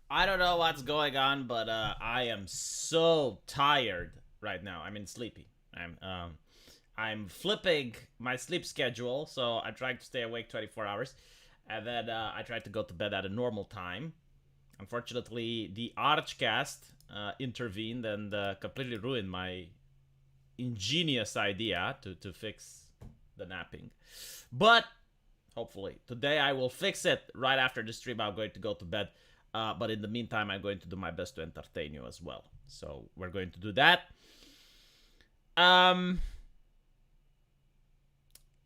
I don't know what's going on, but I am so tired right now. I mean, sleepy. I'm flipping my sleep schedule, so I try to stay awake 24 hours, and then I try to go to bed at a normal time. Unfortunately, the Archcast intervened and completely ruined my ingenious idea to fix the napping. But hopefully today I will fix it. Right after the stream, I'm going to go to bed. But in the meantime, I'm going to do my best to entertain you as well. So we're going to do that.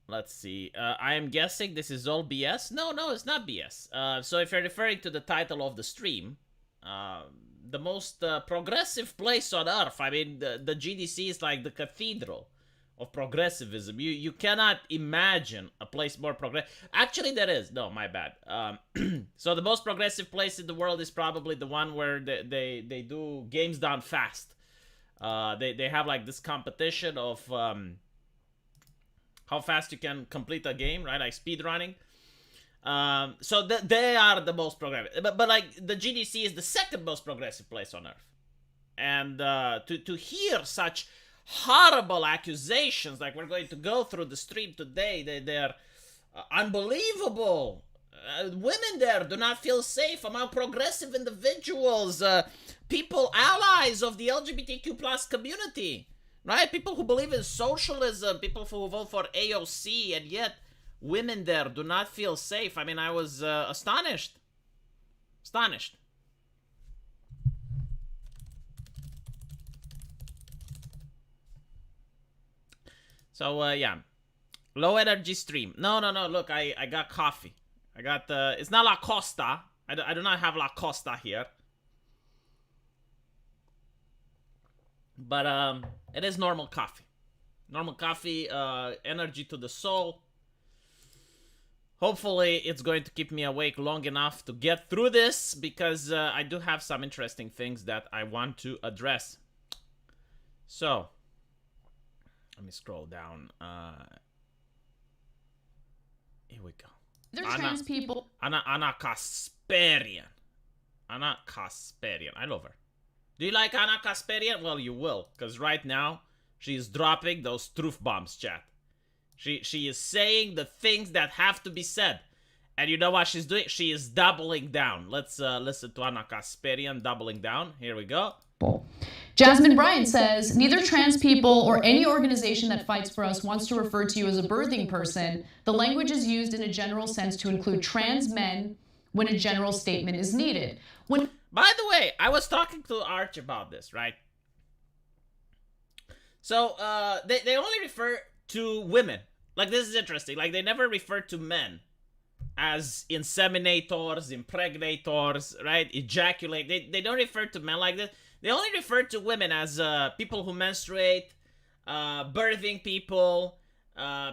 Let's see. I am guessing this is all BS. No, it's not BS. So if you're referring to the title of the stream, the most progressive place on earth. I mean, the GDC is like the cathedral of progressivism. You cannot imagine a place more progressive. Actually, there is. No, my bad. So the most progressive place in the world is probably the one where they do games done fast. They have like this competition of how fast you can complete a game, right? Like speed running. So they are the most progressive, but like the GDC is the second most progressive place on earth, and to hear such horrible accusations like we're going to go through the stream today, they're unbelievable. Women there do not feel safe among progressive individuals, people allies of the LGBTQ plus community, right? People who believe in socialism, people who vote for AOC, and yet women there do not feel safe. I mean, I was astonished. So, yeah. Low energy stream. No. Look, I got coffee. I got, it's not La Costa. I do not have La Costa here. But, it is normal coffee. Normal coffee, energy to the soul. Hopefully, it's going to keep me awake long enough to get through this, because I do have some interesting things that I want to address. So, let me scroll down. Here we go. There's trans people. Anna Kasparian. Anna Kasparian. I love her. Do you like Anna Kasparian? Well, you will, because right now, she is dropping those truth bombs, chat. She is saying the things that have to be said. And you know what she's doing? She is doubling down. Let's listen to Anna Kasparian doubling down. Here we go. Jasmine Bryant says, neither trans people or any organization that fights for us wants to refer to you as a birthing person. The language is used in a general sense to include trans men when a general statement is needed. By the way, I was talking to Arch about this, right? So, they only refer to women. Like, this is interesting. Like, they never refer to men as inseminators, impregnators, right? Ejaculate. They don't refer to men like this. They only refer to women as people who menstruate, birthing people,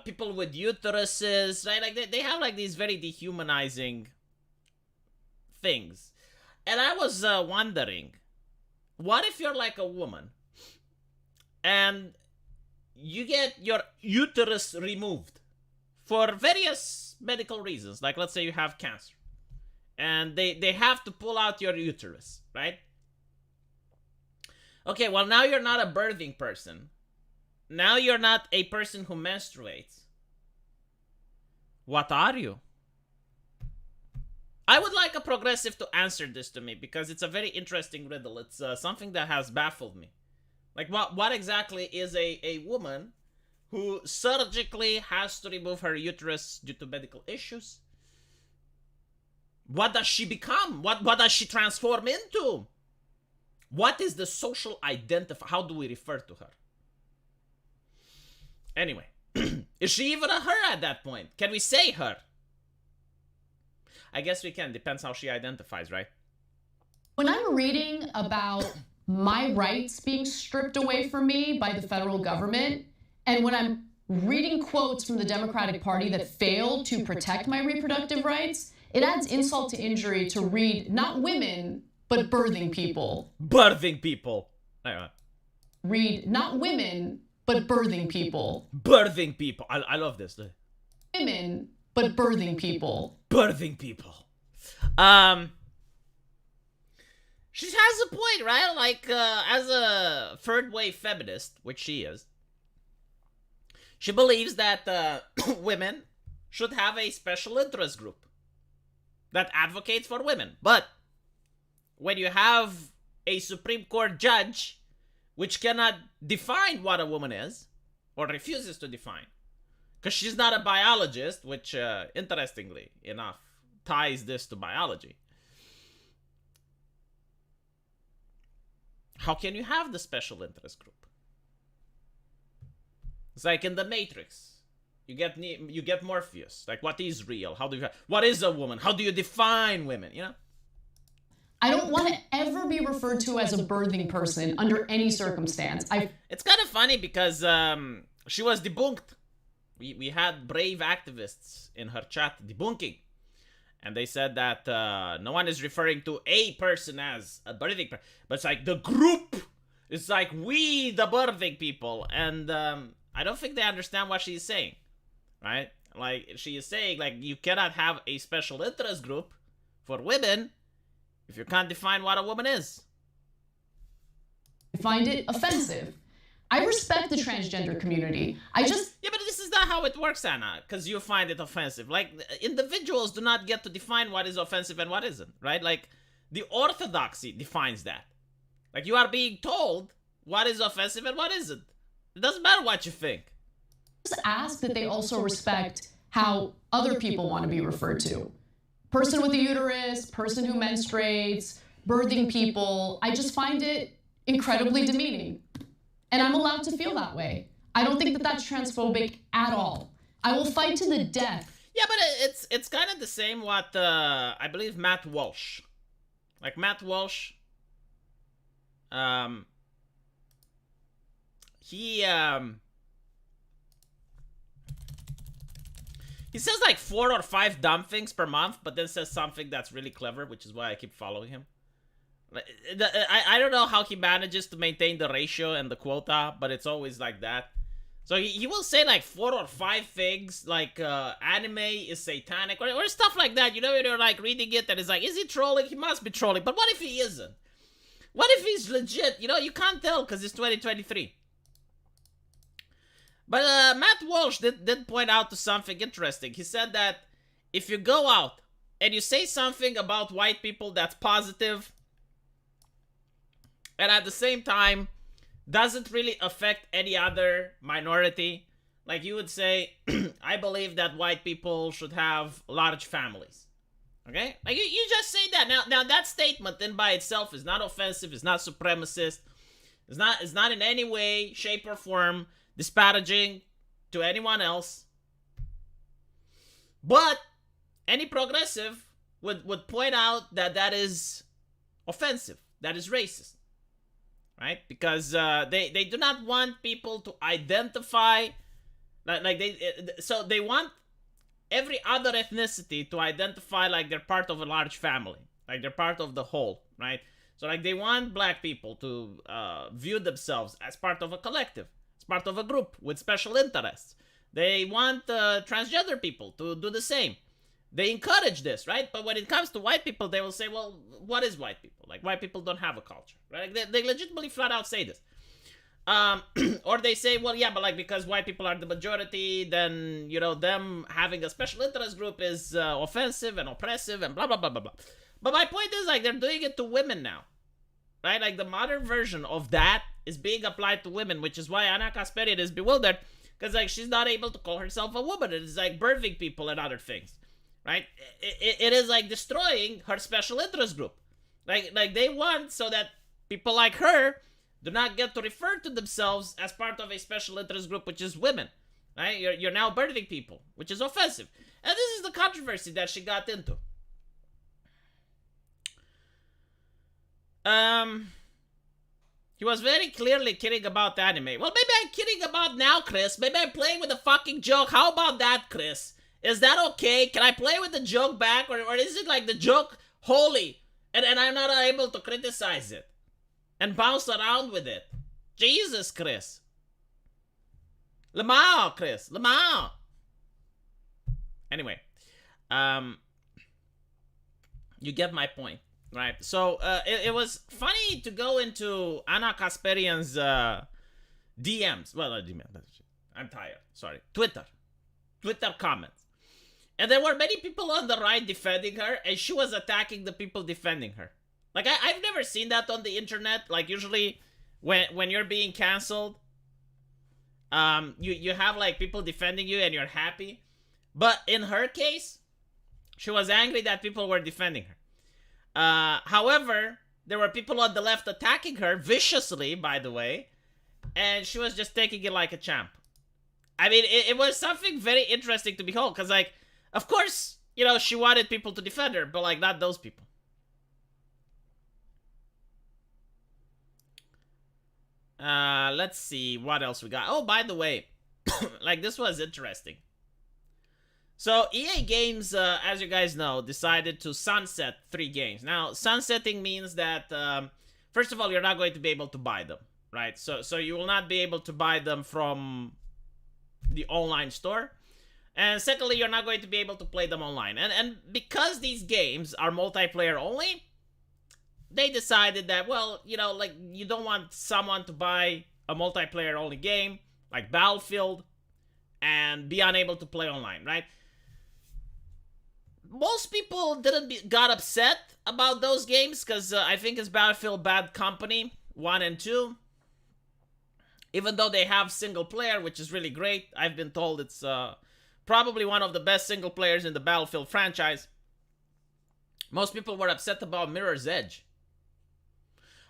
people with uteruses, right? Like, they have, like, these very dehumanizing things. And I was wondering, what if you're, like, a woman, and you get your uterus removed for various medical reasons. Like, let's say you have cancer, and they have to pull out your uterus, right? Okay, well, now you're not a birthing person. Now you're not a person who menstruates. What are you? I would like a progressive to answer this to me, because it's a very interesting riddle. It's something that has baffled me. Like, what exactly is a woman who surgically has to remove her uterus due to medical issues? What does she become? What does she transform into? What is the social identifier? How do we refer to her? Anyway, is she even a her at that point? Can we say her? I guess we can. Depends how she identifies, right? When I'm reading about my rights being stripped away from me by the federal government, and when I'm reading quotes from the Democratic Party that failed to protect my reproductive rights, it adds insult to injury to read not women, but birthing people. Birthing people. Read not women, but birthing people. Birthing people. I love this. Women, but birthing people. Birthing people. has a point, right? Like, as a third wave feminist, which she is, she believes that women should have a special interest group that advocates for women. But when you have a Supreme Court judge which cannot define what a woman is, or refuses to define, because she's not a biologist, which, interestingly enough, ties this to biology. How can you have the special interest group? It's like in the Matrix. You get Morpheus. Like, what is real? What is a woman? How do you define women? You know? I don't want to ever be referred to as a birthing person under any circumstance. It's kind of funny because she was debunked. We had brave activists in her chat debunking. And they said that no one is referring to a person as a birthing person. But it's like the group. It's like we, the birthing people. And I don't think they understand what she's saying. Right? Like, she is saying, like, you cannot have a special interest group for women if you can't define what a woman is. I find it offensive. I respect the transgender community. Yeah, but this is not how it works, Anna, because you find it offensive. Like, individuals do not get to define what is offensive and what isn't, right? Like, the orthodoxy defines that. Like, you are being told what is offensive and what isn't. It doesn't matter what you think. Just ask that they also respect how other people want to be referred to. Person with a uterus, person who menstruates, birthing people. I just find it incredibly demeaning. And I'm allowed to feel that way. I don't think that that's transphobic at all. I will fight to the death. Yeah, but it's kind of the same what, I believe Matt Walsh. Like, Matt Walsh, he says like 4 or 5 dumb things per month, but then says something that's really clever, which is why I keep following him. I don't know how he manages to maintain the ratio and the quota, but it's always like that. So he will say like 4 or 5 things, like anime is satanic, or stuff like that. You know, you're like reading it and it's like, is he trolling? He must be trolling. But what if he isn't? What if he's legit? You know, you can't tell because it's 2023. But Matt Walsh did point out to something interesting. He said that if you go out and you say something about white people that's positive, and at the same time doesn't really affect any other minority, like you would say, I believe that white people should have large families. Okay? Like you just say that. Now that statement in by itself is not offensive, it's not supremacist, it's not in any way, shape, or form disparaging to anyone else. But any progressive would point out that that is offensive, that is racist, right? Because they do not want people to identify, so they want every other ethnicity to identify like they're part of a large family, like they're part of the whole, right? So like they want black people to view themselves as part of a collective, part of a group with special interests. They want transgender people to do the same. They encourage this, right? But when it comes to white people, they will say, well, what is white people? Like, white people don't have a culture, right? They legitimately flat out say this. Or they say, well, yeah, but like, because white people are the majority, then, you know, them having a special interest group is offensive and oppressive and blah, blah, blah, blah, blah. But my point is, like, they're doing it to women now, right? Like, the modern version of that is being applied to women, which is why Anna Kasparian is bewildered, because like she's not able to call herself a woman. It is like birthing people and other things, right? It is like destroying her special interest group. Like they want so that people like her do not get to refer to themselves as part of a special interest group, which is women, right? You're now birthing people, which is offensive. And this is the controversy that she got into. He was very clearly kidding about anime. Well, maybe I'm kidding about now, Chris. Maybe I'm playing with a fucking joke. How about that, Chris? Is that okay? Can I play with the joke back? Or is it like the joke holy and I'm not able to criticize it and bounce around with it? Jesus, Chris. Lamau, Chris. Lamau. Anyway. You get my point. right? So it was funny to go into Anna Kasparian's DMs. Well, not DMs. I'm tired. Sorry. Twitter comments. And there were many people on the right defending her, and she was attacking the people defending her. Like, I've never seen that on the internet. Like, usually when you're being canceled, you have, like, people defending you and you're happy. But in her case, she was angry that people were defending her. However, there were people on the left attacking her, viciously, by the way, and she was just taking it like a champ. I mean, it was something very interesting to behold, because, like, of course, you know, she wanted people to defend her, but, like, not those people. Let's see what else we got. Oh, by the way, like, this was interesting. So, EA Games, as you guys know, decided to sunset 3 games. Now, sunsetting means that, first of all, you're not going to be able to buy them, right? So you will not be able to buy them from the online store. And secondly, you're not going to be able to play them online. And because these games are multiplayer only, they decided that, well, you know, like, you don't want someone to buy a multiplayer only game, like Battlefield, and be unable to play online, right? Most people got upset about those games, because I think it's Battlefield Bad Company 1 and 2. Even though they have single player, which is really great. I've been told it's probably one of the best single players in the Battlefield franchise. Most people were upset about Mirror's Edge.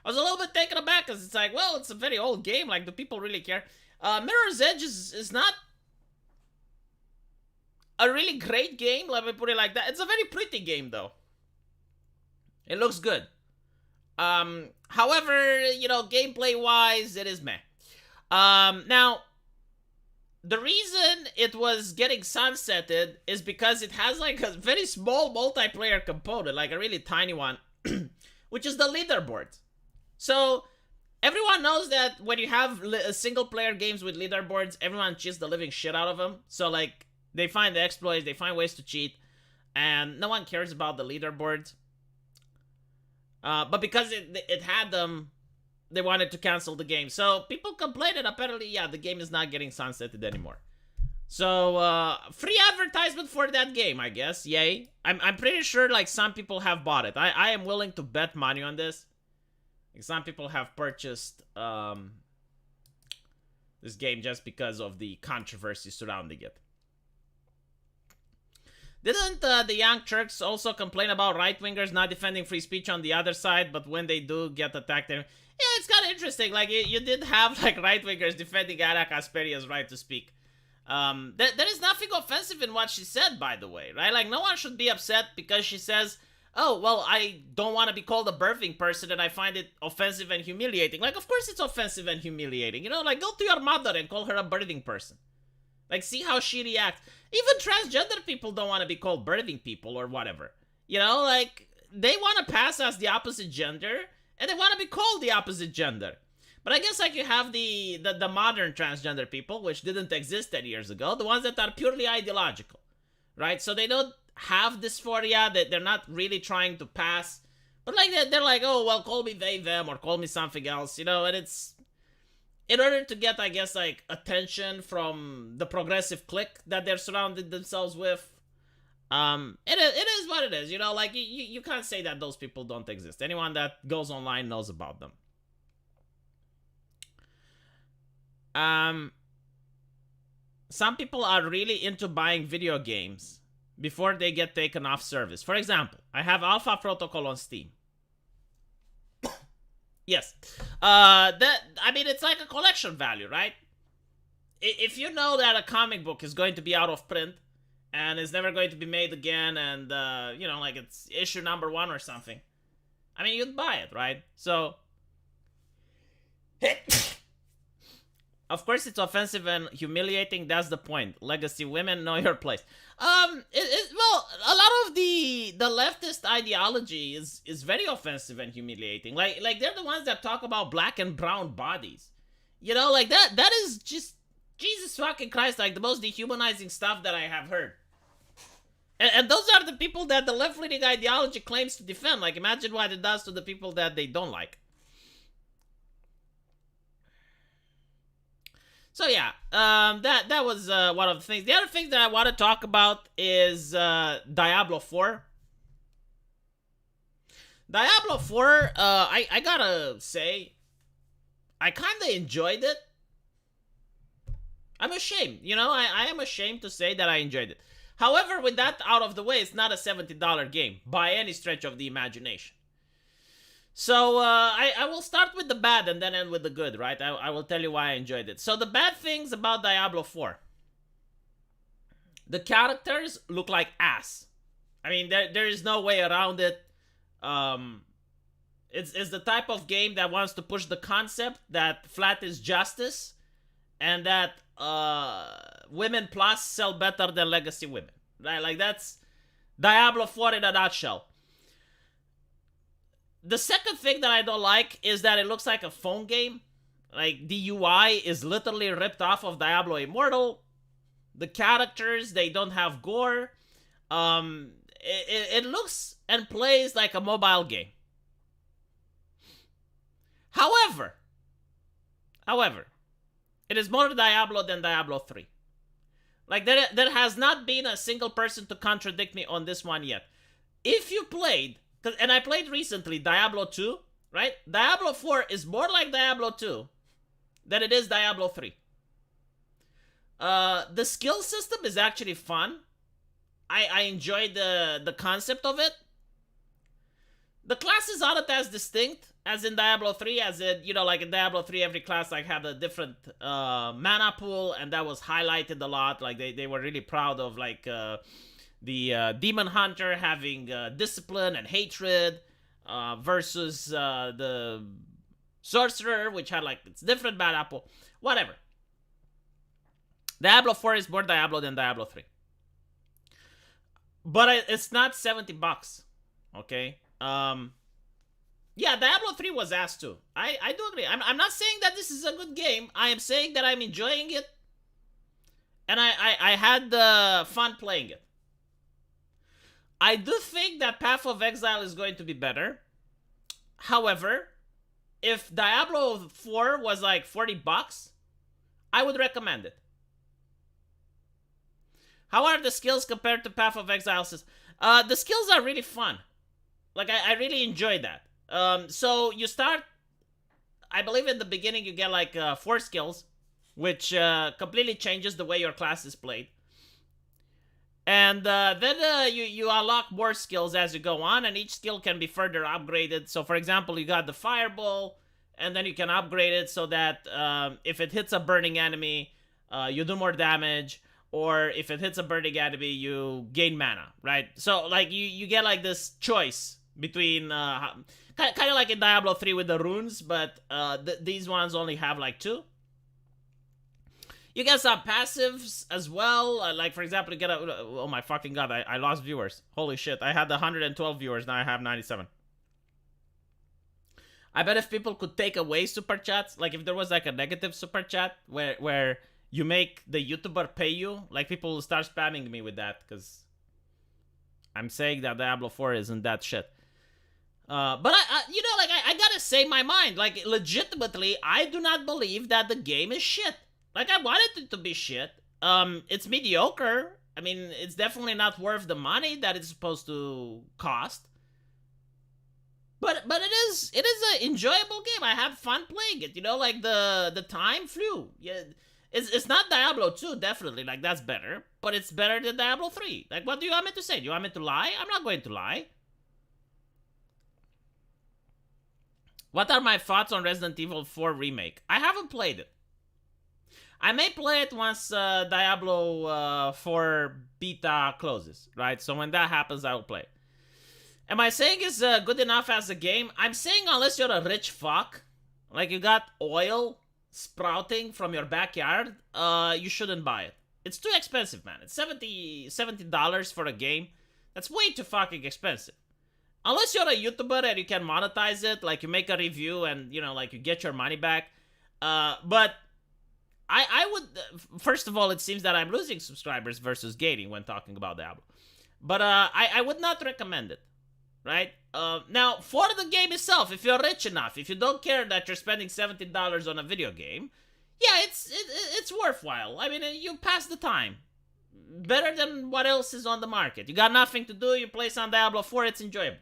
I was a little bit taken aback, because it's like, well, it's a very old game. Like, do people really care? Mirror's Edge is not a really great game, let me put it like that. It's a very pretty game, though. It looks good. However, you know, gameplay-wise, it is meh. Now, the reason it was getting sunsetted is because it has, like, a very small multiplayer component, like a really tiny one, which is the leaderboard. So, everyone knows that when you have single-player games with leaderboards, everyone cheats the living shit out of them. So, like, they find the exploits, they find ways to cheat, and no one cares about the leaderboards. But because it had them, they wanted to cancel the game. So people complained, and apparently, yeah, the game is not getting sunsetted anymore. So, free advertisement for that game, I guess. Yay. I'm pretty sure, like, some people have bought it. I am willing to bet money on this. Like, some people have purchased this game just because of the controversy surrounding it. Didn't the Young Turks also complain about right-wingers not defending free speech on the other side, but when they do get attacked, yeah, it's kind of interesting. Like, you did have, like, right-wingers defending Anna Kasparia's right to speak. There is nothing offensive in what she said, by the way, right? Like, no one should be upset because she says, oh, well, I don't want to be called a birthing person and I find it offensive and humiliating. Like, of course it's offensive and humiliating. You know, like, go to your mother and call her a birthing person. Like, see how she reacts. Even transgender people don't want to be called birthing people or whatever. You know, like, they want to pass as the opposite gender, and they want to be called the opposite gender. But I guess, like, you have the modern transgender people, which didn't exist 10 years ago, the ones that are purely ideological, right? So they don't have dysphoria, that they're not really trying to pass. But, like, they're like, oh, well, call me they, them, or call me something else, you know, and it's... in order to get, I guess, like, attention from the progressive clique that they're surrounded themselves with, it is what it is, you know, like, you can't say that those people don't exist. Anyone that goes online knows about them. Some people are really into buying video games before they get taken off service. For example, I have Alpha Protocol on Steam. Yes. I mean, it's like a collection value, right? If you know that a comic book is going to be out of print and is never going to be made again, and, you know, like, it's issue number 1 or something, I mean, you'd buy it, right? So, of course, it's offensive and humiliating. That's the point. Legacy women, know your place. Well, a lot of the leftist ideology is very offensive and humiliating. Like they're the ones that talk about black and brown bodies. You know, like, that is just, Jesus fucking Christ, like, the most dehumanizing stuff that I have heard. And those are the people that the left-leaning ideology claims to defend. Like, imagine what it does to the people that they don't like. So yeah, that was one of the things. The other thing that I want to talk about is Diablo 4. Diablo 4, I gotta say, I kind of enjoyed it. I'm ashamed, I am ashamed to say that I enjoyed it. However, with that out of the way, it's not a $70 game by any stretch of the imagination. So, I will start with the bad and then end with the good, right? I will tell you why I enjoyed it. So, the bad things about Diablo 4. The characters look like ass. I mean, there is no way around it. It's the type of game that wants to push the concept that flat is justice and that women plus sell better than legacy women. Right? Like, that's Diablo 4 in a nutshell. The second thing that I don't like is that it looks like a phone game. Like, the UI is literally ripped off of Diablo Immortal. The characters, they don't have gore. It looks and plays like a mobile game. However, it is more Diablo than Diablo 3. Like, there has not been a single person to contradict me on this one yet. If you played, and I played recently Diablo 2, right? Diablo 4 is more like Diablo 2 than it is Diablo 3. The skill system is actually fun. I enjoyed the concept of it. The classes aren't as distinct as in Diablo 3, as in, like in Diablo 3, every class like had a different mana pool, and that was highlighted a lot. Like, they were really proud of, like, the Demon Hunter having discipline and hatred versus the Sorcerer, which had, like, its different mana pool. Whatever. Diablo 4 is more Diablo than Diablo 3. But it's not $70, okay? Yeah, Diablo 3 was ass too. I do agree. I'm not saying that this is a good game. I am saying that I'm enjoying it. And I had fun playing it. I do think that Path of Exile is going to be better. However, if Diablo 4 was like $40, I would recommend it. How are the skills compared to Path of Exile? The skills are really fun. Like, I really enjoyed that. So you start, I believe in the beginning you get like 4 skills, which completely changes the way your class is played. And then you unlock more skills as you go on, and each skill can be further upgraded. So, for example, you got the Fireball, and then you can upgrade it so that if it hits a burning enemy, you do more damage. Or if it hits a burning enemy, you gain mana, right? So, like, you get, like, this choice between, kind of like in Diablo 3 with the runes, but these ones only have, like, 2. You get some passives as well, like, for example, you get a, oh my fucking god, I lost viewers. Holy shit, I had 112 viewers, now I have 97. I bet if people could take away super chats, like if there was like a negative super chat where you make the YouTuber pay you, like people will start spamming me with that, because I'm saying that Diablo 4 isn't that shit. But I gotta say my mind, like, legitimately, I do not believe that the game is shit. Like, I wanted it to be shit. It's mediocre. I mean, it's definitely not worth the money that it's supposed to cost. But it is an enjoyable game. I have fun playing it. Like the time flew. Yeah. It's not Diablo 2, definitely. Like, that's better. But it's better than Diablo 3. Like, what do you want me to say? Do you want me to lie? I'm not going to lie. What are my thoughts on Resident Evil 4 Remake? I haven't played it. I may play it once Diablo 4 beta closes, right? So when that happens, I will play it. Am I saying it's good enough as a game? I'm saying unless you're a rich fuck, like you got oil sprouting from your backyard, you shouldn't buy it. It's too expensive, man. It's $70 for a game. That's way too fucking expensive. Unless you're a YouTuber and you can monetize it, like you make a review and, like you get your money back. But I would, first of all, it seems that I'm losing subscribers versus gaining when talking about Diablo. But I would not recommend it, right? Now, for the game itself, if you're rich enough, if you don't care that you're spending $17 on a video game, yeah, it's worthwhile. I mean, you pass the time. Better than what else is on the market. You got nothing to do, you play some Diablo 4, it's enjoyable.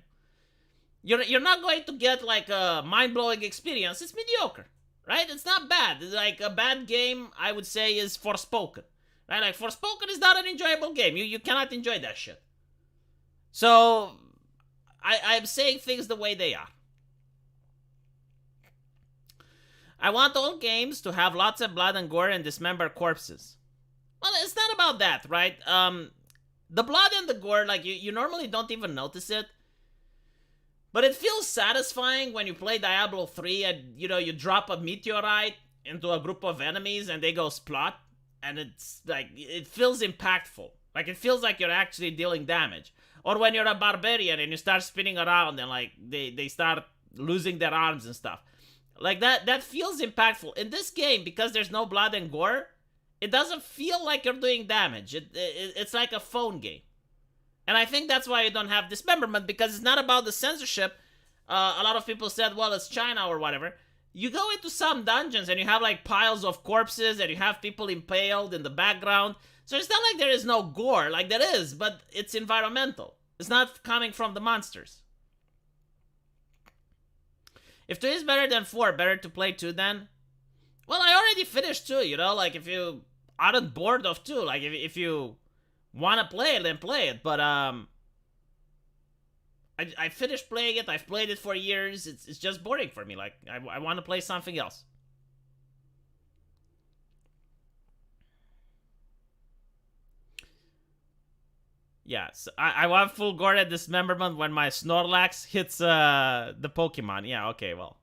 You're not going to get like a mind-blowing experience. It's mediocre, right? It's not bad. It's like a bad game, I would say, is Forspoken, right? Like Forspoken is not an enjoyable game. You cannot enjoy that shit. So I'm saying things the way they are. I want all games to have lots of blood and gore and dismembered corpses. Well, it's not about that, right? The blood and the gore, like you normally don't even notice it. But it feels satisfying when you play Diablo 3 and, you drop a meteorite into a group of enemies and they go splot. And it's like, it feels impactful. Like, it feels like you're actually dealing damage. Or when you're a barbarian and you start spinning around and, like, they start losing their arms and stuff. Like, that feels impactful. In this game, because there's no blood and gore, it doesn't feel like you're doing damage. It's like a phone game. And I think that's why you don't have dismemberment, because it's not about the censorship. A lot of people said, well, it's China or whatever. You go into some dungeons and you have like piles of corpses and you have people impaled in the background. So it's not like there is no gore. Like there is, but it's environmental. It's not coming from the monsters. If 2 is better than 4, better to play 2 then? Well, I already finished 2, like if you aren't bored of 2, like if you want to play it, then play it. But I finished playing it. I've played it for years. It's just boring for me. Like I want to play something else. Yeah, so I want full gore and dismemberment when my Snorlax hits the Pokemon. Yeah, okay, well.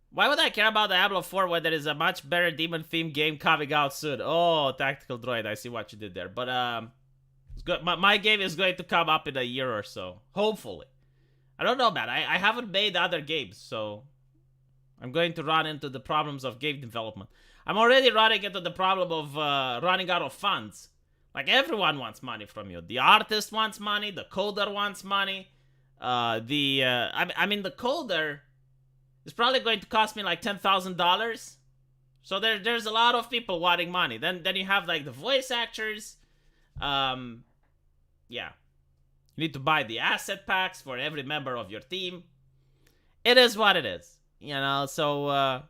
Why would I care about Diablo 4 when there is a much better demon-themed game coming out soon? Oh, Tactical Droid, I see what you did there. But, it's good. My game is going to come up in a year or so. Hopefully. I don't know, man. I haven't made other games, so I'm going to run into the problems of game development. I'm already running into the problem of running out of funds. Like, everyone wants money from you. The artist wants money. The coder wants money. I mean, the coder is probably going to cost me like $10,000. So there's a lot of people wanting money. Then you have like the voice actors. Yeah. You need to buy the asset packs for every member of your team. It is what it is. So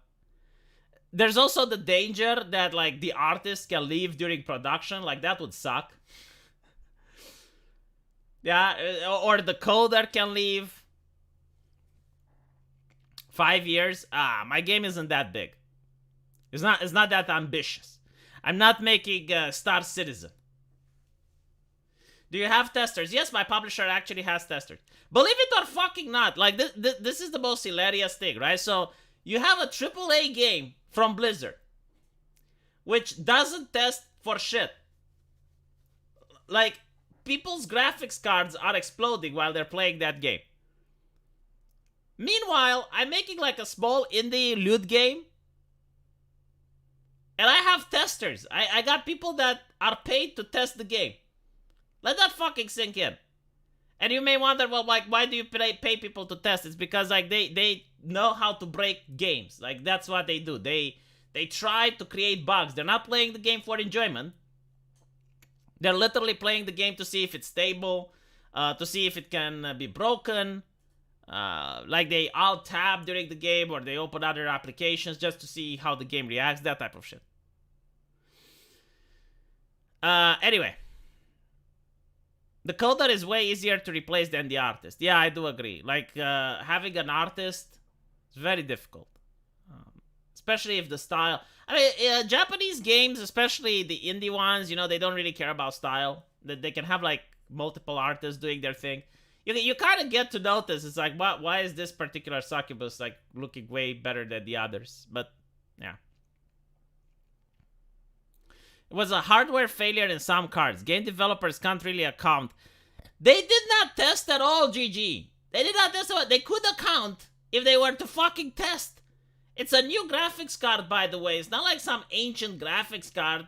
there's also the danger that like the artist can leave during production. Like that would suck. Yeah, or the coder can leave. 5 years? My game isn't that big. It's not that ambitious. I'm not making Star Citizen. Do you have testers? Yes, my publisher actually has testers. Believe it or fucking not, like this is the most hilarious thing, right? So you have a AAA game from Blizzard, which doesn't test for shit. Like, people's graphics cards are exploding while they're playing that game. Meanwhile, I'm making like a small indie loot game. And I have testers. I got people that are paid to test the game. Let that fucking sink in. And you may wonder, well, like, why do you pay people to test? It's because like they know how to break games. Like, that's what they do. They try to create bugs. They're not playing the game for enjoyment. They're literally playing the game to see if it's stable, to see if it can be broken. Like they alt-tab during the game, or they open other applications just to see how the game reacts, that type of shit. Anyway. The coder is way easier to replace than the artist. Yeah, I do agree. Like, having an artist is very difficult. Especially if the style... I mean, Japanese games, especially the indie ones, they don't really care about style. They can have, like, multiple artists doing their thing. You kind of get to notice, it's like, why is this particular succubus, like, looking way better than the others? But, yeah. It was a hardware failure in some cards. Game developers can't really account. They did not test at all, GG. They did not test at all. They could account if they were to fucking test. It's a new graphics card, by the way. It's not like some ancient graphics card.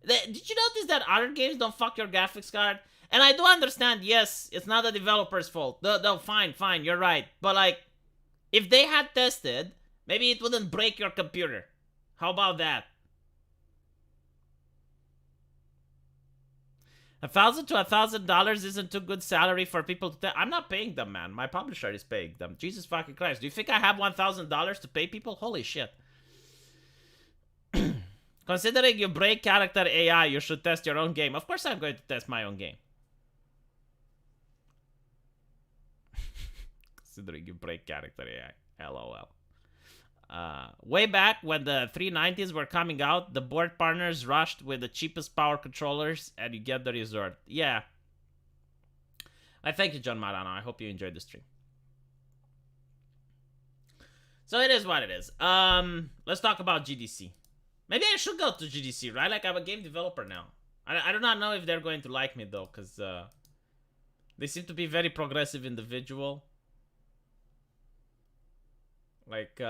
Did you notice that other games don't fuck your graphics card? And I do understand, yes, it's not the developer's fault. No, fine, you're right. But like, if they had tested, maybe it wouldn't break your computer. How about that? $1,000 to $1,000 isn't too good salary for people to. I'm not paying them, man. My publisher is paying them. Jesus fucking Christ! Do you think I have $1,000 to pay people? Holy shit! Considering you break character AI, you should test your own game. Of course, I'm going to test my own game. Considering you break character AI, LOL. Way back when the 390s were coming out, the board partners rushed with the cheapest power controllers, and you get the result. Yeah. I thank you, John Marano. I hope you enjoyed the stream. So it is what it is. Let's talk about GDC. Maybe I should go to GDC, right? Like, I'm a game developer now. I do not know if they're going to like me, though, because they seem to be very progressive individual. Like,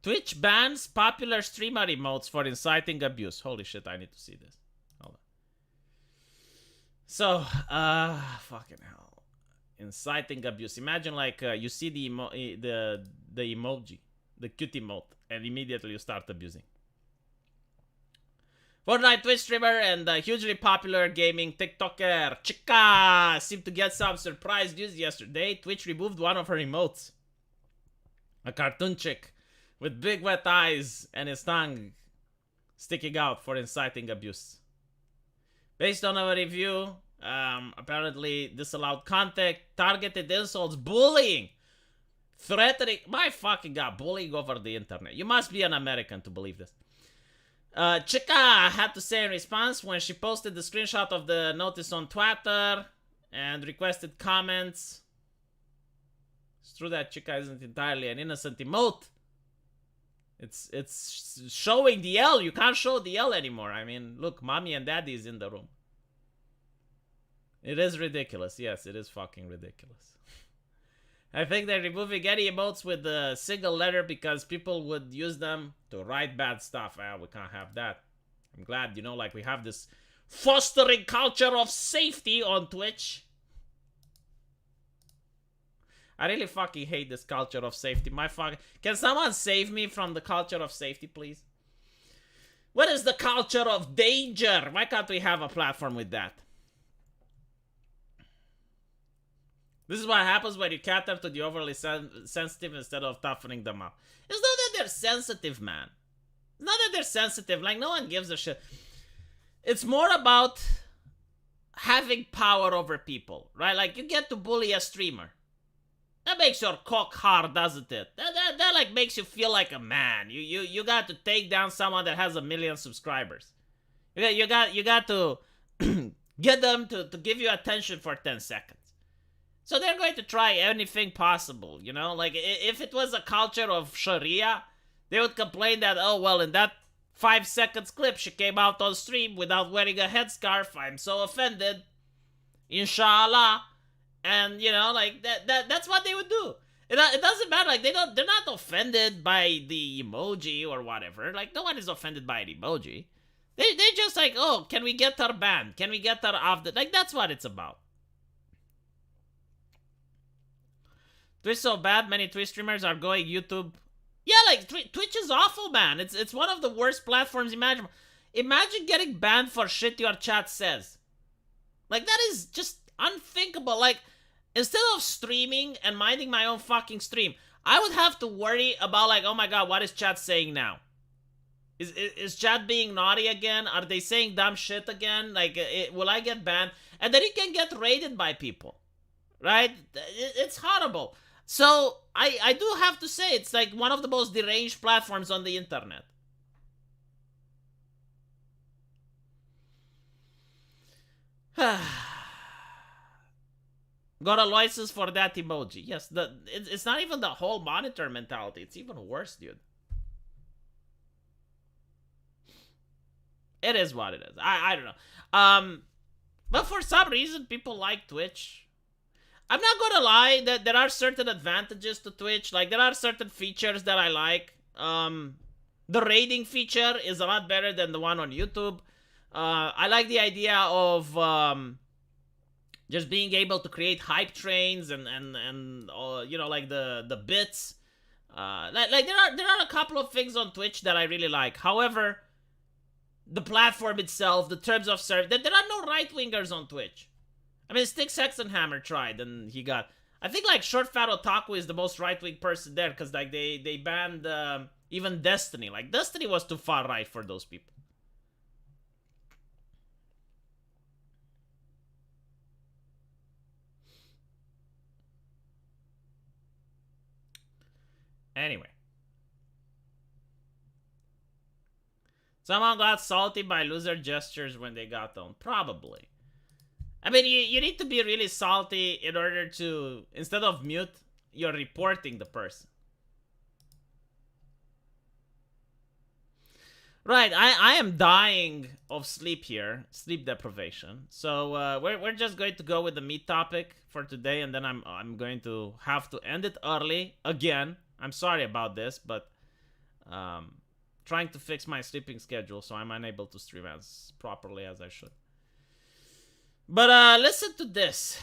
Twitch bans popular streamer emotes for inciting abuse. Holy shit, I need to see this. Hold on. So, fucking hell. Inciting abuse. Imagine, like, you see the emoji, the cute emote, and immediately you start abusing. Fortnite Twitch streamer and hugely popular gaming TikToker Chica seemed to get some surprise news yesterday. Twitch removed one of her emotes. A cartoon chick with big wet eyes and his tongue sticking out for inciting abuse. Based on our review, apparently disallowed content, targeted insults, bullying, threatening. My fucking god, bullying over the internet. You must be an American to believe this. Chica had to say in response when she posted the screenshot of the notice on Twitter and requested comments. It's true that Chica isn't entirely an innocent emote. It's showing the L. You can't show the L anymore. I mean, look, mommy and daddy is in the room. It is ridiculous. Yes, it is fucking ridiculous. I think they're removing any emotes with a single letter because people would use them to write bad stuff. We can't have that. I'm glad, you know, like we have this fostering culture of safety on Twitch. I really fucking hate this culture of safety. Can someone save me from the culture of safety, please? What is the culture of danger? Why can't we have a platform with that? This is what happens when you cater to the overly sensitive instead of toughening them up. It's not that they're sensitive, man. It's not that they're sensitive. Like, no one gives a shit. It's more about having power over people, right? Like, you get to bully a streamer. That makes your cock hard, doesn't it? That like makes you feel like a man. You got to take down someone that has 1 million subscribers. You got to get them to give you attention for 10 seconds. So they're going to try anything possible, you know? Like, if it was a culture of Sharia, they would complain that, oh, well, in that 5 seconds clip, she came out on stream without wearing a headscarf. I'm so offended. Inshallah. And, you know, like, that's what they would do. It doesn't matter. Like, they're not offended by the emoji or whatever. Like, no one is offended by an emoji. They're just like, oh, can we get her banned? Can we get her off the... Like, that's what it's about. Twitch so bad, many Twitch streamers are going YouTube. Yeah, like, Twitch is awful, man. It's one of the worst platforms imaginable. Imagine getting banned for shit your chat says. Like, that is just unthinkable. Like, instead of streaming and minding my own fucking stream, I would have to worry about, like, oh my god, what is chat saying now? Is chat being naughty again? Are they saying dumb shit again? Like, will I get banned? And then you can get raided by people. Right? It's horrible. So, I do have to say, it's like one of the most deranged platforms on the internet. Got a license for that emoji. Yes, it's not even the whole monitor mentality. It's even worse, dude. It is what it is. I don't know. But for some reason, people like Twitch. I'm not gonna lie, that there are certain advantages to Twitch. Like, there are certain features that I like. The rating feature is a lot better than the one on YouTube. I like the idea of just being able to create hype trains and you know, like the bits. Like there are a couple of things on Twitch that I really like. However, the platform itself, the terms of service, there are no right wingers on Twitch. I mean, Stick Sexenhammer tried and he got. I think like Short Fat Otaku is the most right wing person there because like they banned even Destiny. Like Destiny was too far right for those people. Anyway. Someone got salty by loser gestures when they got them. Probably. I mean, you need to be really salty in order to, instead of mute, you're reporting the person. Right, I am dying of sleep here. Sleep deprivation. So we're just going to go with the meat topic for today, and then I'm going to have to end it early again. I'm sorry about this, but trying to fix my sleeping schedule so I'm unable to stream as properly as I should. But listen to this.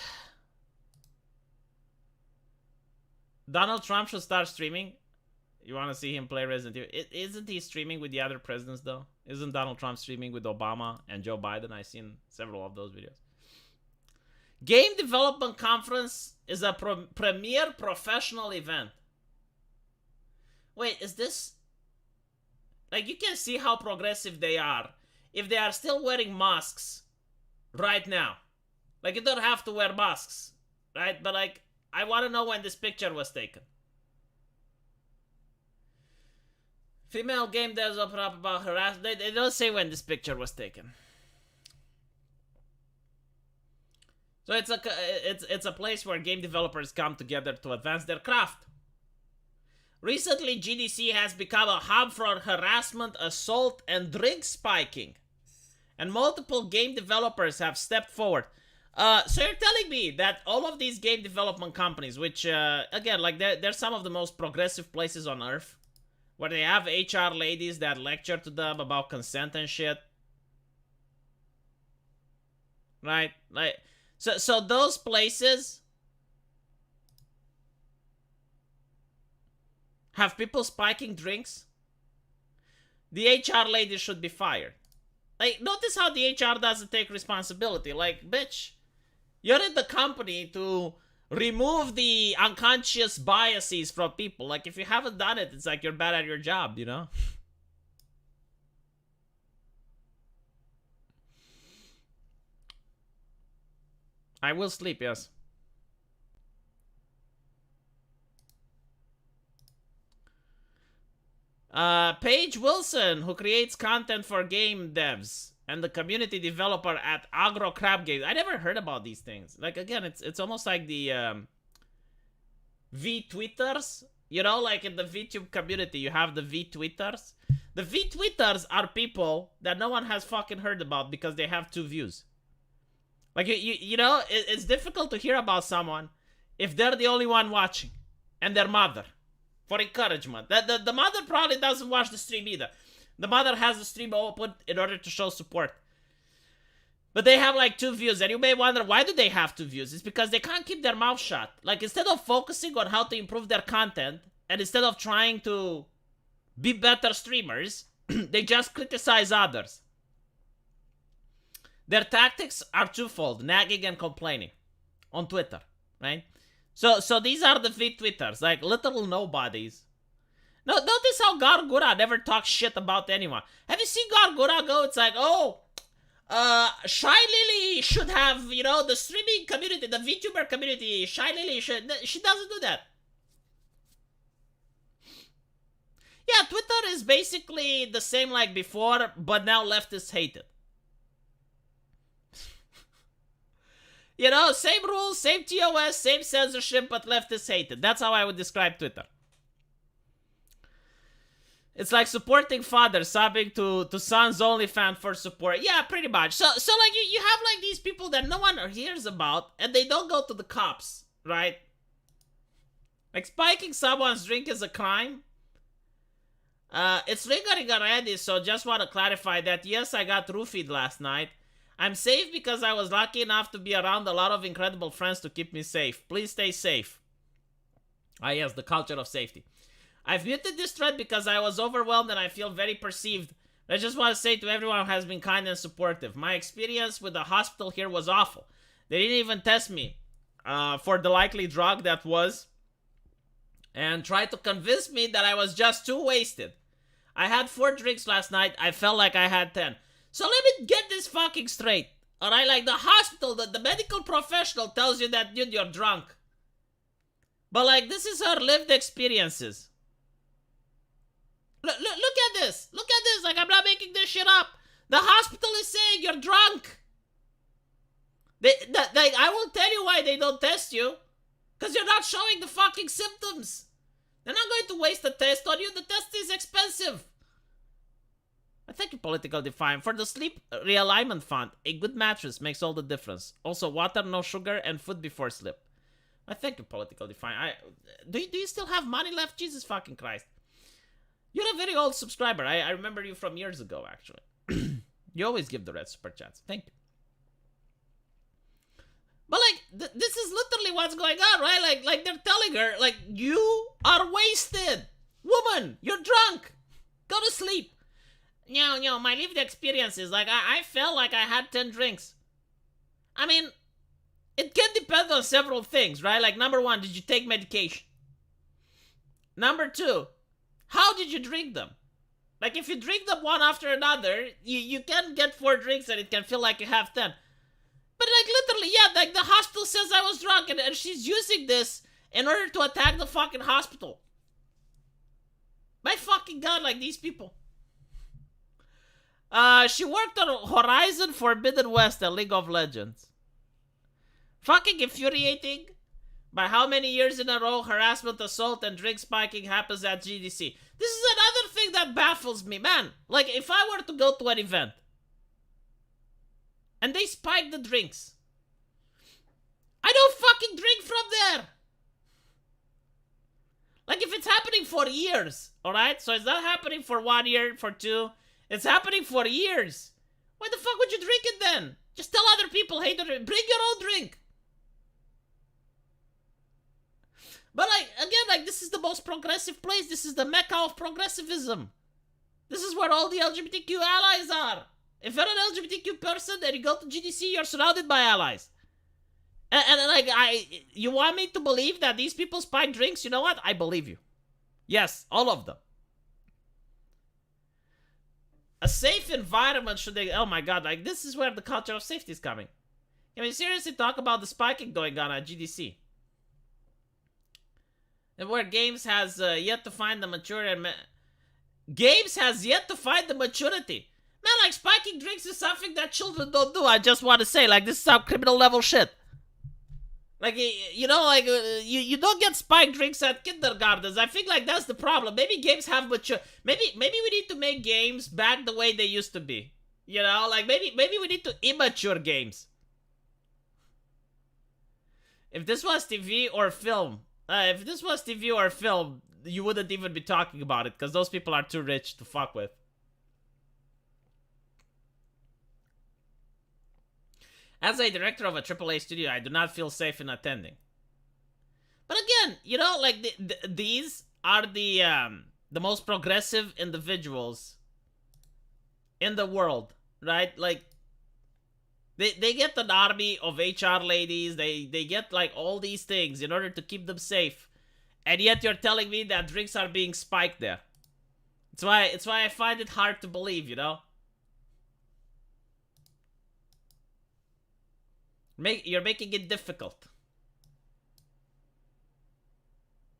Donald Trump should start streaming. You want to see him play Resident Evil? Isn't he streaming with the other presidents though? Isn't Donald Trump streaming with Obama and Joe Biden? I've seen several of those videos. Game Development Conference is a premier professional event. Wait, is this... Like, you can see how progressive they are if they are still wearing masks right now. Like, you don't have to wear masks, right? But, like, I want to know when this picture was taken. Female game developer up about harassment. They don't say when this picture was taken. So it's a place where game developers come together to advance their craft. Recently, GDC has become a hub for harassment, assault, and drink spiking. And multiple game developers have stepped forward. So you're telling me that all of these game development companies, which, again, like they're some of the most progressive places on earth, where they have HR ladies that lecture to them about consent and shit. Right? Like, so those places have people spiking drinks. The HR lady should be fired. Like, notice how the HR doesn't take responsibility. Like, bitch, you're in the company to remove the unconscious biases from people. Like, if you haven't done it, it's like you're bad at your job, you know? I will sleep, yes. Paige Wilson, who creates content for game devs and the community developer at Agro Crab Games. I never heard about these things. Like, again, it's almost like the V-Twitters. You know, like in the VTube community, you have the V-Twitters. The V-Twitters are people that no one has fucking heard about because they have 2 views. Like, you know, it's difficult to hear about someone if they're the only one watching and their mother. For encouragement. The mother probably doesn't watch the stream either. The mother has the stream open in order to show support. But they have like 2 views. And you may wonder, why do they have 2 views? It's because they can't keep their mouth shut. Like, instead of focusing on how to improve their content, and instead of trying to be better streamers, they just criticize others. Their tactics are twofold: nagging and complaining on Twitter, right? So these are the V-Twitters, like little nobodies. No, notice how Gargura never talks shit about anyone. Have you seen Gargura go? It's like, oh, Shy Lily should have, you know, the streaming community, the VTuber community. Shy Lily should. She doesn't do that. Yeah, Twitter is basically the same like before, but now leftists hate it. You know, same rules, same TOS, same censorship, but leftists hate it. That's how I would describe Twitter. It's like supporting father, subbing to son's OnlyFans for support. Yeah, pretty much. So like, you have like these people that no one hears about, and they don't go to the cops, right? Like, spiking someone's drink is a crime. It's lingering already, so just want to clarify that yes, I got roofied last night. I'm safe because I was lucky enough to be around a lot of incredible friends to keep me safe. Please stay safe. Ah yes, the culture of safety. I've muted this thread because I was overwhelmed and I feel very perceived. I just want to say to everyone who has been kind and supportive, my experience with the hospital here was awful. They didn't even test me for the likely drug that was, and tried to convince me that I was just too wasted. I had 4 drinks last night. I felt like I had 10. So let me get this fucking straight. Alright, like the hospital, the medical professional tells you that, dude, you're drunk. But like, this is her lived experiences. Look at this. Look at this. Like, I'm not making this shit up. The hospital is saying you're drunk. I will tell you why they don't test you. Because you're not showing the fucking symptoms. They're not going to waste a test on you. The test is expensive. I thank you, Political Define. For the Sleep Realignment Fund, a good mattress makes all the difference. Also, water, no sugar, and food before sleep. I thank you, Political Define. Do you still have money left? Jesus fucking Christ. You're a very old subscriber. I remember you from years ago, actually. You always give the red super chats. Thank you. But like, this is literally what's going on, right? Like they're telling her, like, you are wasted. Woman, you're drunk. Go to sleep. No, my lived experience is, like, I felt like I had 10 drinks. I mean, it can depend on several things, right? Like, number 1, did you take medication? Number 2, how did you drink them? Like, if you drink them one after another, you can get 4 drinks and it can feel like you have 10. But like, literally, yeah, like the hospital says I was drunk and she's using this in order to attack the fucking hospital. My fucking god, like these people. She worked on Horizon Forbidden West and League of Legends. Fucking infuriating. By how many years in a row harassment, assault, and drink spiking happens at GDC? This is another thing that baffles me, man. Like, if I were to go to an event and they spike the drinks, I don't fucking drink from there. Like, if it's happening for years, alright? So it's not happening for 1 year, for 2. It's happening for years. Why the fuck would you drink it then? Just tell other people, hey, bring your own drink. But like, again, like, this is the most progressive place. This is the mecca of progressivism. This is where all the LGBTQ allies are. If you're an LGBTQ person and you go to GDC, you're surrounded by allies. And like, you want me to believe that these people spike drinks? You know what? I believe you. Yes, all of them. A safe environment should they... Oh my god, like, this is where the culture of safety is coming. Can we seriously talk about the spiking going on at GDC? And where Games has yet to find the maturity... Games has yet to find the maturity. Man, like, spiking drinks is something that children don't do. I just want to say, like, this is some criminal level shit. Like, you know, like, you don't get spiked drinks at kindergartens. I think, like, that's the problem. Maybe games have mature... Maybe we need to make games back the way they used to be. You know, like, maybe we need to immature games. If this was TV or film... if this was TV or film, you wouldn't even be talking about it, because those people are too rich to fuck with. As a director of a AAA studio, I do not feel safe in attending. But again, you know, like, these are the most progressive individuals in the world, right? Like, they get an army of HR ladies, they get, like, all these things in order to keep them safe. And yet you're telling me that drinks are being spiked there. It's why I find it hard to believe, you know? You're making it difficult.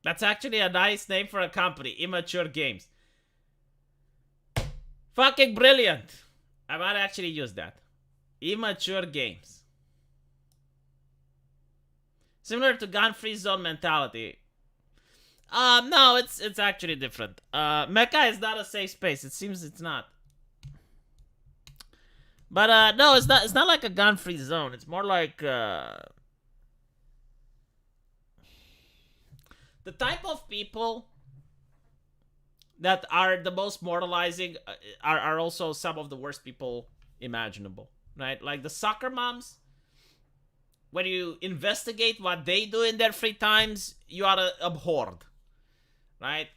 That's actually a nice name for a company. Immature Games. Fucking brilliant. I might actually use that. Immature Games. Similar to gun-free zone mentality. No, it's actually different. Mecca is not a safe space. It seems it's not. But no, it's not like a gun-free zone. It's more like the type of people that are the most moralizing are also some of the worst people imaginable, right? Like the soccer moms, when you investigate what they do in their free times, you are abhorred, right?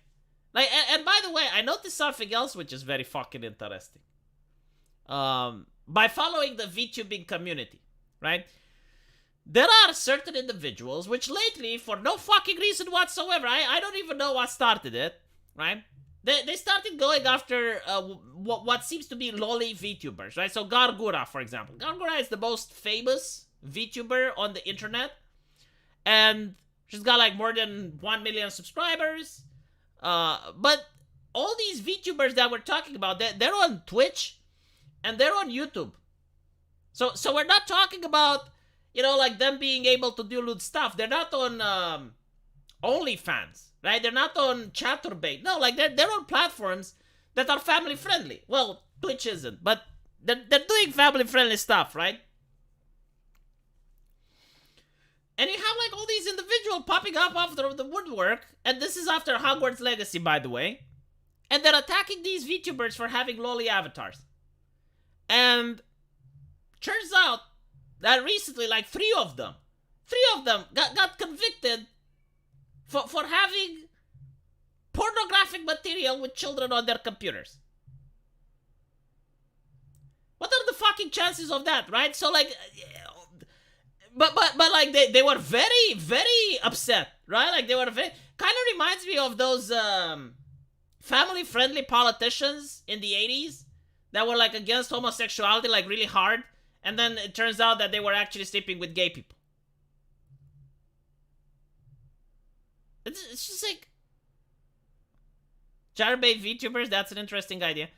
Like, and by the way, I noticed something else which is very fucking interesting. By following the VTubing community, right? There are certain individuals which lately, for no fucking reason whatsoever, I don't even know what started it, right? They started going after what seems to be lolly VTubers, right? So Gargura, for example. Gargura is the most famous VTuber on the internet. And she's got like more than 1 million subscribers. But all these VTubers that we're talking about, they're on Twitch and they're on YouTube. So we're not talking about, you know, like them being able to do lewd stuff. They're not on OnlyFans, right? They're not on Chaturbate. No, like they're on platforms that are family friendly. Well, Twitch isn't, but they're doing family friendly stuff, right? And you have like all these individuals popping up after the woodwork, and this is after Hogwarts Legacy, by the way, and they're attacking these VTubers for having lolly avatars. And turns out that recently, like three of them got convicted for having pornographic material with children on their computers. What are the fucking chances of that, right? So like, but like they were very, very upset, right? Like they were very, kind of reminds me of those family friendly politicians in the 80s that were like against homosexuality like really hard, and then it turns out that they were actually sleeping with gay people. It's just like, Charbate VTubers, that's an interesting idea.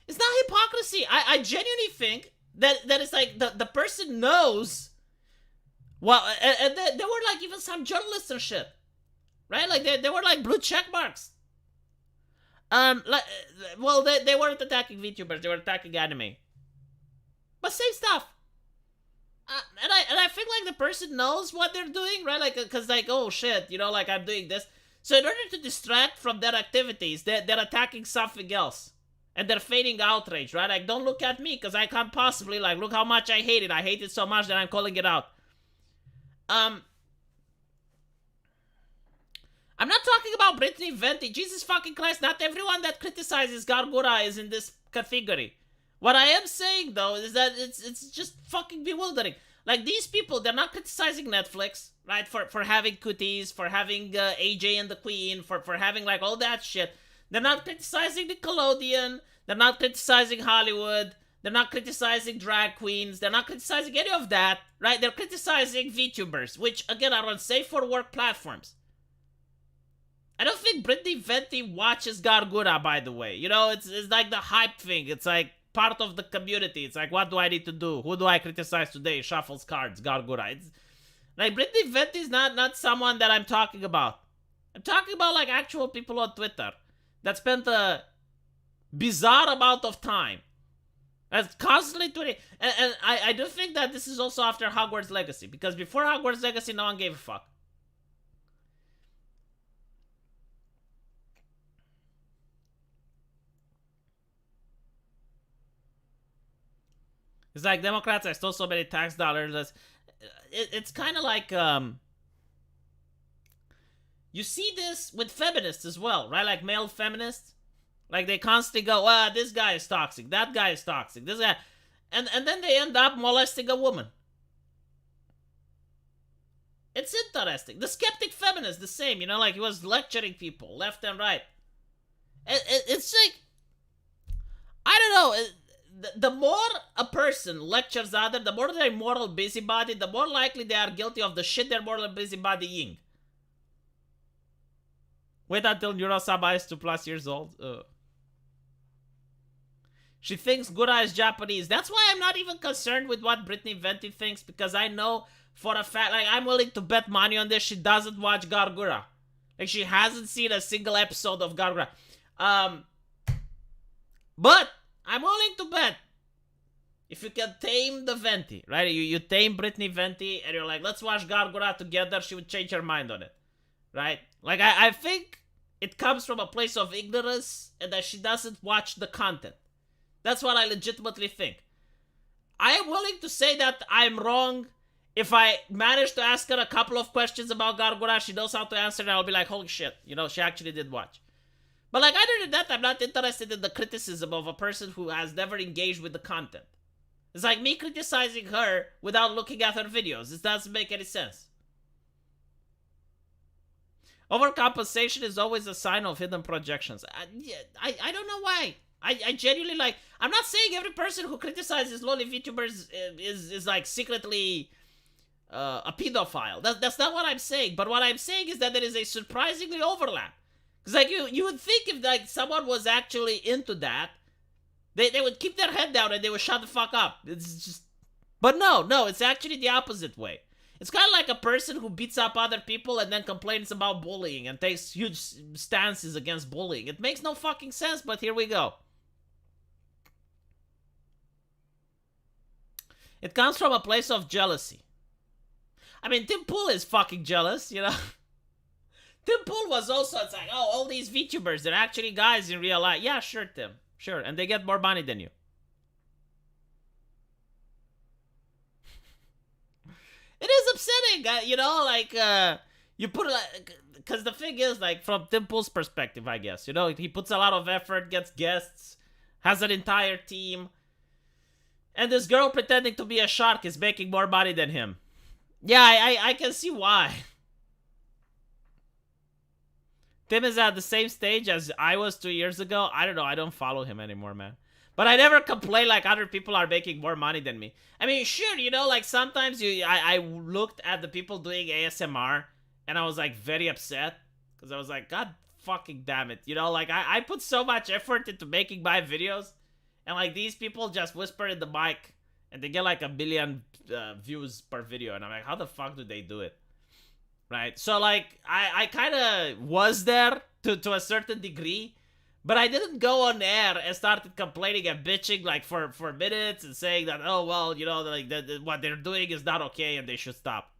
It's not hypocrisy. I genuinely think that it's like the person knows. Well, and there were like even some journalists and shit, right? Like they were like blue check marks. Like, well, they weren't attacking VTubers, they were attacking anime. But same stuff. And I think like the person knows what they're doing, right? Like, cause like, oh shit, you know, like I'm doing this. So in order to distract from their activities, they're attacking something else. And they're feigning outrage, right? Like, don't look at me, cause I can't possibly, like, look how much I hate it. I hate it so much that I'm calling it out. I'm not talking about Brittany Venti. Jesus fucking Christ, not everyone that criticizes Gargura is in this category. What I am saying, though, is that it's just fucking bewildering. Like, these people, they're not criticizing Netflix, right? For having cooties, for having AJ and the Queen, for having, like, all that shit. They're not criticizing Nickelodeon. They're not criticizing Hollywood. They're not criticizing drag queens. They're not criticizing any of that, right? They're criticizing VTubers, which, again, are on safe-for-work platforms. I don't think Brittany Venti watches Gargura, by the way. You know, it's like the hype thing. It's like part of the community. It's like, what do I need to do? Who do I criticize today? Shuffles cards, Gargura. It's like Brittany Venti is not someone that I'm talking about. I'm talking about like actual people on Twitter that spent a bizarre amount of time that's constantly tweeting. And I do think that this is also after Hogwarts Legacy, because before Hogwarts Legacy, no one gave a fuck. It's like, Democrats, I stole so many tax dollars. It's kind of like, you see this with feminists as well, right? Like male feminists. Like they constantly go, this guy is toxic, that guy is toxic, this guy. And then they end up molesting a woman. It's interesting. The skeptic feminist, the same, you know, like he was lecturing people left and right. It's like, I don't know. The more a person lectures others, the more they're moral busybody, the more likely they are guilty of the shit they're moral busybodying. Wait until Neurosaba is 2+ years old. She thinks Gura is Japanese. That's why I'm not even concerned with what Brittany Venti thinks, because I know for a fact, like, I'm willing to bet money on this, she doesn't watch Gargura. Like, she hasn't seen a single episode of Gargura. But I'm willing to bet, if you can tame the Venti, right? You tame Brittany Venti and you're like, let's watch Gargura together, she would change her mind on it, right? Like, I think it comes from a place of ignorance and that she doesn't watch the content. That's what I legitimately think. I am willing to say that I'm wrong. If I manage to ask her a couple of questions about Gargura, she knows how to answer, and I'll be like, holy shit, you know, she actually did watch. But like, other than that, I'm not interested in the criticism of a person who has never engaged with the content. It's like me criticizing her without looking at her videos. It doesn't make any sense. Overcompensation is always a sign of hidden projections. I don't know why. I genuinely like... I'm not saying every person who criticizes lolly VTubers is like secretly a pedophile. That's not what I'm saying. But what I'm saying is that there is a surprisingly overlap. Because like you would think if like someone was actually into that, they would keep their head down and they would shut the fuck up. It's just... But no, it's actually the opposite way. It's kind of like a person who beats up other people and then complains about bullying and takes huge stances against bullying. It makes no fucking sense, but here we go. It comes from a place of jealousy. I mean, Tim Pool is fucking jealous, you know? Tim Pool was also, it's like, oh, all these VTubers, they're actually guys in real life. Yeah, sure, Tim. Sure, and they get more money than you. It is upsetting, you know, like, you put, like, because the thing is, like, from Tim Pool's perspective, I guess, you know, he puts a lot of effort, gets guests, has an entire team, and this girl pretending to be a shark is making more money than him. Yeah, I can see why. Tim is at the same stage as I was 2 years ago. I don't know, I don't follow him anymore, man. But I never complain like other people are making more money than me. I mean, sure, you know, like sometimes I looked at the people doing ASMR and I was like very upset. Because I was like, God fucking damn it. You know, like I put so much effort into making my videos. And like these people just whisper in the mic and they get like 1 billion views per video. And I'm like, how the fuck do they do it? Right? So like I kind of was there to a certain degree. But I didn't go on air and started complaining and bitching like for minutes and saying that, oh, well, you know, like what they're doing is not okay and they should stop.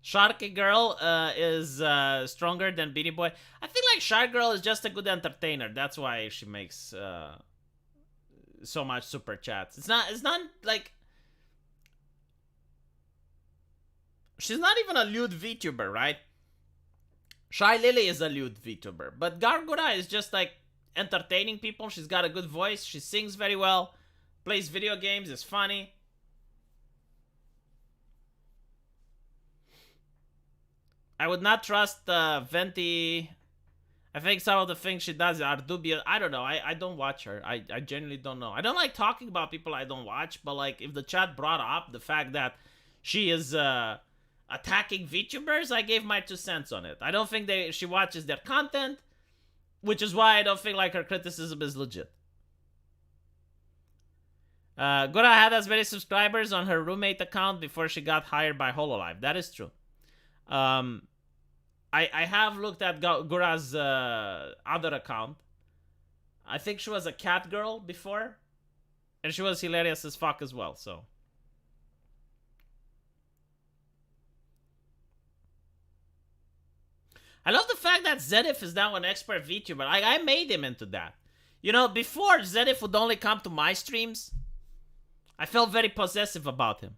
Sharky Girl is stronger than Beanie Boy. I feel like Shark Girl is just a good entertainer. That's why she makes so much super chats. It's not like... She's not even a lewd VTuber, right? Shy Lily is a lewd VTuber. But Gargura is just like entertaining people. She's got a good voice. She sings very well. Plays video games. Is funny. I would not trust Venti. I think some of the things she does are dubious. I don't know. I don't watch her. I genuinely don't know. I don't like talking about people I don't watch. But like if the chat brought up the fact that she is... attacking VTubers, I gave my 2 cents on it. I don't think she watches their content, which is why I don't think like her criticism is legit. Gura had as many subscribers on her roommate account before she got hired by Hololive. That is true. I have looked at Gura's other account. I think she was a cat girl before, and she was hilarious as fuck as well, so... I love the fact that Zenith is now an expert VTuber. I made him into that. You know, before Zenith would only come to my streams, I felt very possessive about him.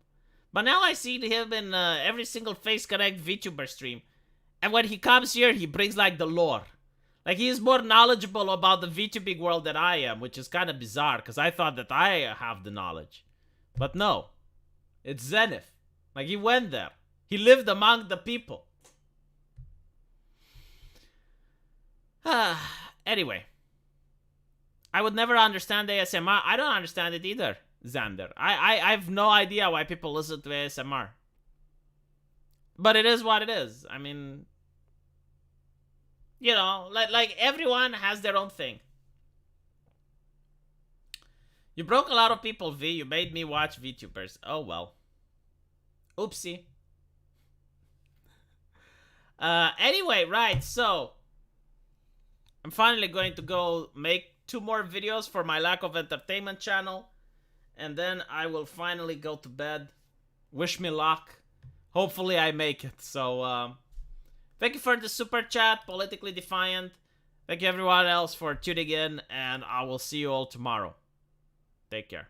But now I see him in every single Face Connect VTuber stream. And when he comes here, he brings like the lore. Like he is more knowledgeable about the VTubing world than I am, which is kind of bizarre because I thought that I have the knowledge. But no, it's Zenith. Like he went there. He lived among the people. Anyway, I would never understand ASMR. I don't understand it either, Xander. I have no idea why people listen to ASMR. But it is what it is. I mean, you know, like everyone has their own thing. You broke a lot of people, V. You made me watch VTubers. Oh, well. Oopsie. Anyway, right, so... I'm finally going to go make 2 more videos for my lack of entertainment channel. and then I will finally go to bed. Wish me luck. Hopefully I make it. So, thank you for the super chat, Politically Defiant. Thank you everyone else for tuning in, and I will see you all tomorrow. Take care.